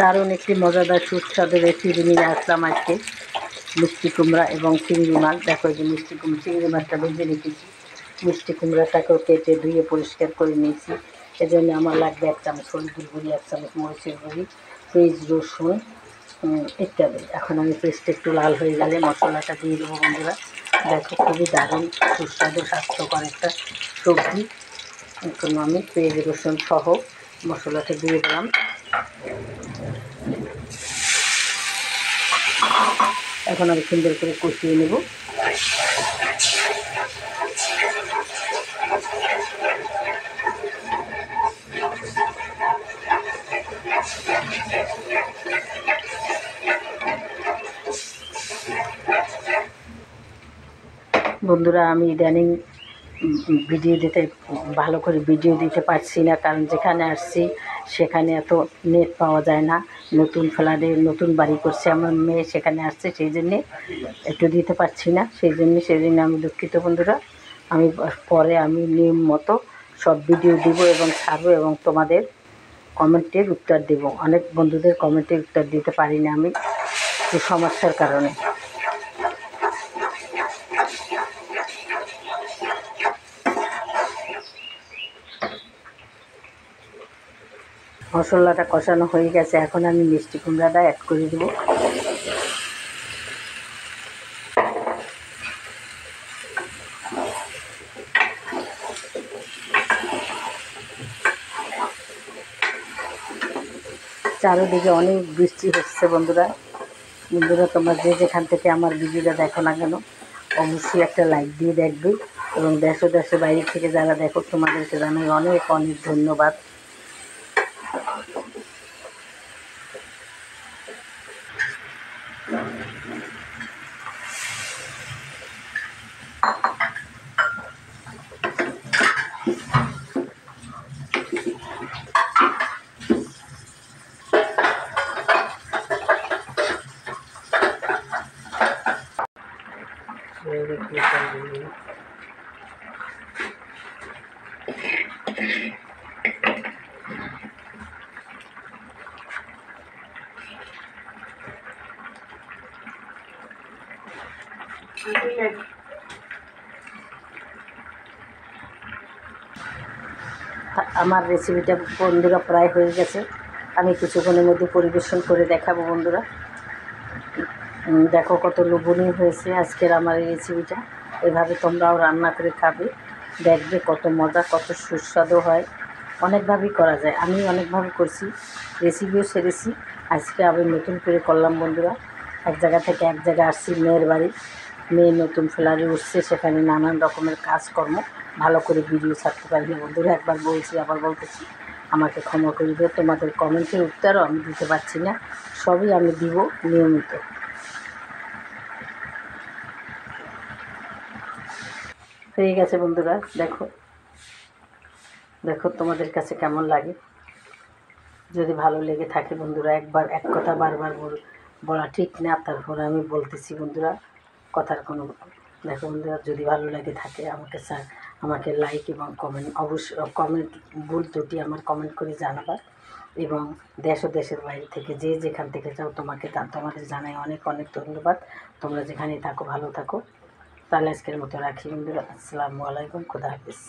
দারুণ একটি মজাদার সুস্বাদু রেসিপি নিয়ে আসলাম আজকে। মিষ্টি কুমড়া এবং চিংড়ি মাছ। দেখো যে চিংড়ি মাছটা ভেজে রেখেছি, মিষ্টি কুমড়াটাকেও কেটে ধুয়ে পরিষ্কার করে নিয়েছি। এজন্য আমার লাগবে 1 চামচ হলুদের গুঁড়ি, 1 চামচ মরিচের গুঁড়ি, পেঁয়াজ রসুন ইত্যাদি। এখন আমি পেস্টটা একটু লাল হয়ে গেলে মশলাটা দিয়ে দেবো বন্ধুরা। দেখো খুবই দারুণ সুস্বাদু স্বাস্থ্যকর একটা সবজি। এখন আমি পেঁয়াজ রসুন সহ মশলাটা দিয়ে দিলাম। এখন আমি সুন্দর করে কষিয়ে নেব। বন্ধুরা আমি ইদানিং ভালো করে ভিডিও দিতে পারছি না, কারণ যেখানে আসছি সেখানে এত নেট পাওয়া যায় না। নতুন ফ্ল্যাটে নতুন বাড়ি করছে আমার মেয়ে, সেখানে আসছে, সেই জন্যে একটু দিতে পারছি না। সেই জন্য আমি দুঃখিত বন্ধুরা। আমি পরে নিয়ম মতো সব ভিডিও দিব এবং ছাড়বো এবং তোমাদের কমেন্টের উত্তর দেব। অনেক বন্ধুদের কমেন্টের উত্তর দিতে পারি না আমি একটু সমস্যার কারণে। মশলাটা কষানো হয়ে গেছে, এখন আমি মিষ্টি কুমড়াটা অ্যাড করে দেব। চারিদিকে অনেক বৃষ্টি হচ্ছে বন্ধুরা। তোমরা যেখান থেকে আমার ভিডিওটা দেখো না কেন, অবশ্যই একটা লাইক দিয়ে দেখবে এবং দেশে বাইরে থেকে যারা দেখো তোমাদেরকে জানাই অনেক অনেক ধন্যবাদ। আমার রেসিপিটা বন্ধুরা প্রায় হয়ে গেছে, আমি কিছুক্ষণের মধ্যে পরিবেশন করে দেখাবো বন্ধুরা। দেখো কত লোভনীয় হয়েছে আজকের আমার এই রেসিপিটা। এভাবে তোমরাও রান্না করে খাবে, দেখবে কত মজা, কত সুস্বাদু হয়। অনেকভাবেই করা যায়, আমি অনেকভাবে করছি, রেসিপিও সেরেছি। আজকে আমি নতুন করে করলাম বন্ধুরা। এক জায়গা থেকে এক জায়গায় আসছি, মেয়ের বাড়ি। মেয়ে নতুন ফ্ল্যাটে উঠছে, সেখানে নানান রকমের কাজকর্ম, ভালো করে ভিডিও ছাড়তে পারি না বন্ধুরা। একবার বলছি আবার বলতেছি, আমাকে ক্ষমা করে দিও। তোমাদের কমেন্টের উত্তরও আমি দিতে পারছি না, সবই আমি দিব নিয়মিত। হয়ে গেছে বন্ধুরা, দেখো তোমাদের কাছে কেমন লাগে। যদি ভালো লেগে থাকে বন্ধুরা, এক কথা বারবার বলা ঠিক না, তারপর আমি বলতেছি বন্ধুরা কথার কোনো। দেখো বন্ধুরা, যদি ভালো লেগে থাকে আমাকে লাইক এবং কমেন্ট, অবশ্যই কমেন্ট ভুল ত্রুটি আমার কমেন্ট করে জানাবার। এবং দেশের বাইরে থেকে যেখান থেকে যাও তোমাদের জানাই অনেক অনেক ধন্যবাদ। তোমরা যেখানেই থাকো ভালো থাকো। তাহলে আজকের মতো রাখি বন্ধুরা। আসসালামু আলাইকুম, খুদা হাফিজ।